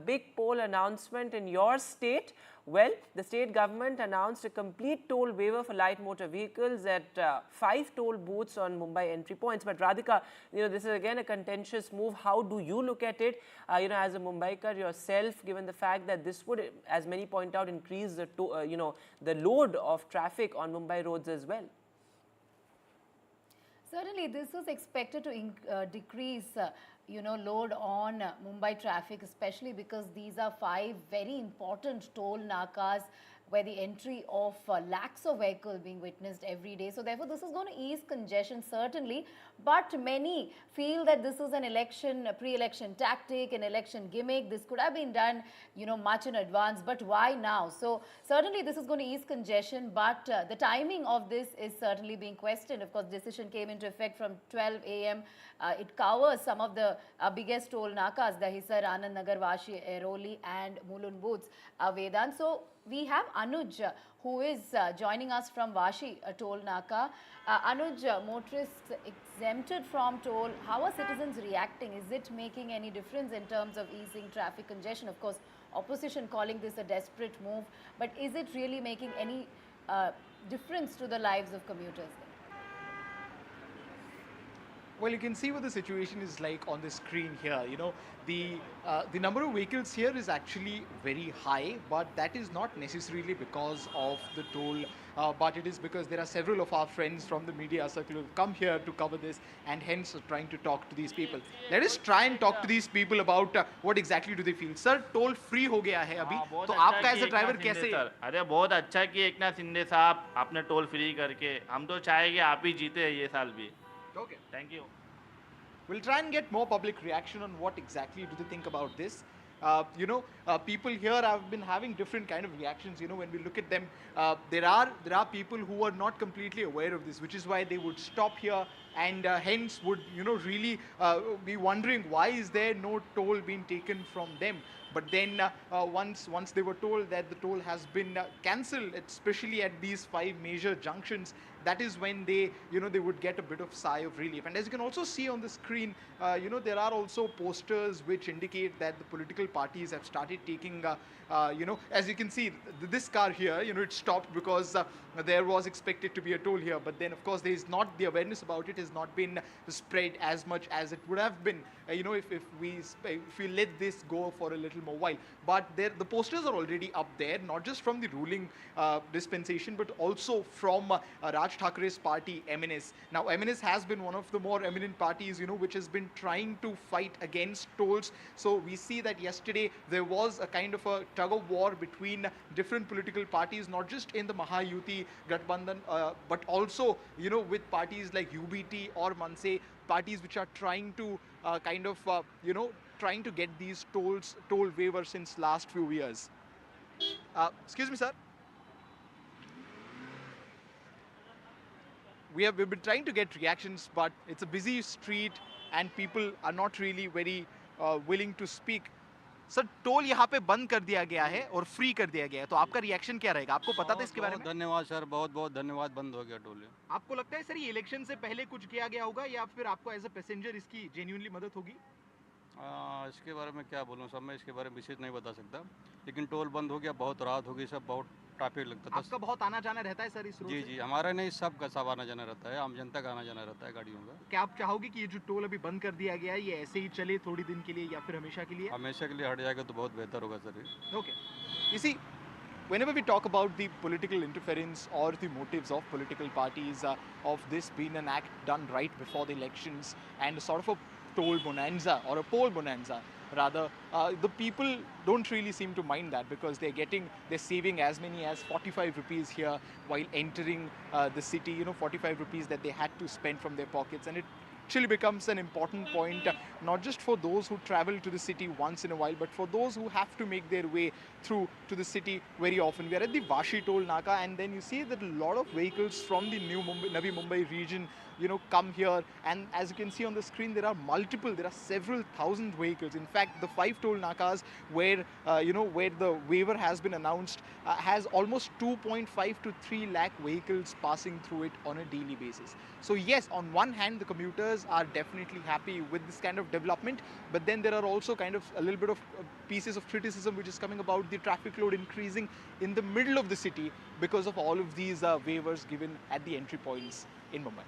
big poll announcement in your state. Well, the state government announced a complete toll waiver for light motor vehicles at 5 toll booths on Mumbai entry points. But Radhika, this is again a contentious move. How do you look at it, as a Mumbaikar yourself, given the fact that this would, as many point out, increase the, the load of traffic on Mumbai roads as well? Certainly, this is expected to decrease, load on Mumbai traffic, especially because these are 5 very important toll nakas where the entry of lakhs of vehicles being witnessed every day. So therefore, this is going to ease congestion, certainly. But many feel that this is an election, pre-election tactic, an election gimmick. This could have been done, much in advance. But why now? So certainly, this is going to ease congestion. But the timing of this is certainly being questioned. Of course, decision came into effect from 12 a.m. It covers some of the biggest toll nakas, the Hisar, Anand Nagar, Vashi, Airoli and Mulund booths, Vedant. So we have Anuj, who is joining us from Vashi, toll naka. Anuj, motorists exempted from toll, how are citizens reacting? Is it making any difference in terms of easing traffic congestion? Of course, opposition calling this a desperate move, but is it really making any difference to the lives of commuters? Well, you can see what the situation is like on the screen here. The number of vehicles here is actually very high, but that is not necessarily because of the toll, but it is because there are several of our friends from the media circle who have come here to cover this and hence are trying to talk to these people. Let us try and talk to these people about what exactly do they feel. Sir, toll free हो गया है अभी, तो आपका ऐसा driver कैसे? अरे बहुत अच्छा कि एकनाथ शिंदे साहब आपने टोल फ्री करके, हम तो चाहेंगे आप ही जीते ये साल भी. Okay. Thank you. We'll try and get more public reaction on what exactly do they think about this. People here have been having different kind of reactions. When we look at them, there are people who are not completely aware of this, which is why they would stop here and hence would, really be wondering why is there no toll being taken from them. But then once they were told that the toll has been cancelled, especially at these 5 major junctions, that is when they would get a bit of sigh of relief. And as you can also see on the screen, there are also posters which indicate that the political parties have started taking, as you can see, this car here, it stopped because there was expected to be a toll here. But then, of course, there is not the awareness about it has not been spread as much as it would have been, if we let this go for a little more while. But the posters are already up there, not just from the ruling dispensation, but also from Raj Thackeray's party, MNS. Now, MNS has been one of the more eminent parties, which has been trying to fight against tolls. So we see that yesterday there was a kind of a tug of war between different political parties, not just in the Mahayuti Gathbandhan, but also, with parties like UBT or Manse, parties which are trying to trying to get these toll waivers since last few years. Excuse me, sir. We've been trying to get reactions, but it's a busy street and people are not really very willing to speak. Sir toll यहाँ पे बंद कर दिया गया है और free कर दिया गया है, तो आपका रिएक्शन क्या रहेगा? आपको पता था इसके बारे में? धन्यवाद सर, बहुत बहुत धन्यवाद. बंद हो गया टोल. आपको लगता है सर ये इलेक्शन से पहले कुछ किया गया होगा या फिर आपको एज अ पैसेंजर इसकी जेन्युइनली मदद होगी? इसके बारे में क्या बोलूँ सर, मैं इसके बारे में विशेष नहीं बता सकता, लेकिन टोल बंद हो गया, बहुत राहत होगी, सब बहुत ट्रैफिक लगता था. आपका बहुत आना जाना रहता है सर इस रोड जी जी, हमारा नहीं, सबका सब आना जाना रहता है, आम जनता का आना जाना रहता है गाड़ियों का. क्या आप चाहोगे कि ये जो टोल अभी बंद कर दिया गया है ये ऐसे ही चले थोड़ी दिन के लिए या फिर हमेशा के लिए? हमेशा के लिए हट जाएगा तो बहुत बेहतर होगा sir. Okay. You see, whenever we talk about the political interference or the motives of political parties, of this being an act done right before the elections and sort of a toll bonanza or a poll bonanza, rather, the people don't really seem to mind that because they're saving as many as 45 rupees here while entering the city, 45 rupees that they had to spend from their pockets. And it actually becomes an important point, not just for those who travel to the city once in a while, but for those who have to make their way through to the city very often. We are at the Vashi toll naka, and then you see that a lot of vehicles from the Navi Mumbai region come here. And as you can see on the screen, there are several thousand vehicles. In fact, the 5 toll nakas where where the waiver has been announced has almost 2.5 to 3 lakh vehicles passing through it on a daily basis. So yes, on one hand, the commuters are definitely happy with this kind of development, but then there are also kind of a little bit of pieces of criticism which is coming about the traffic load increasing in the middle of the city because of all of these waivers given at the entry points in Mumbai.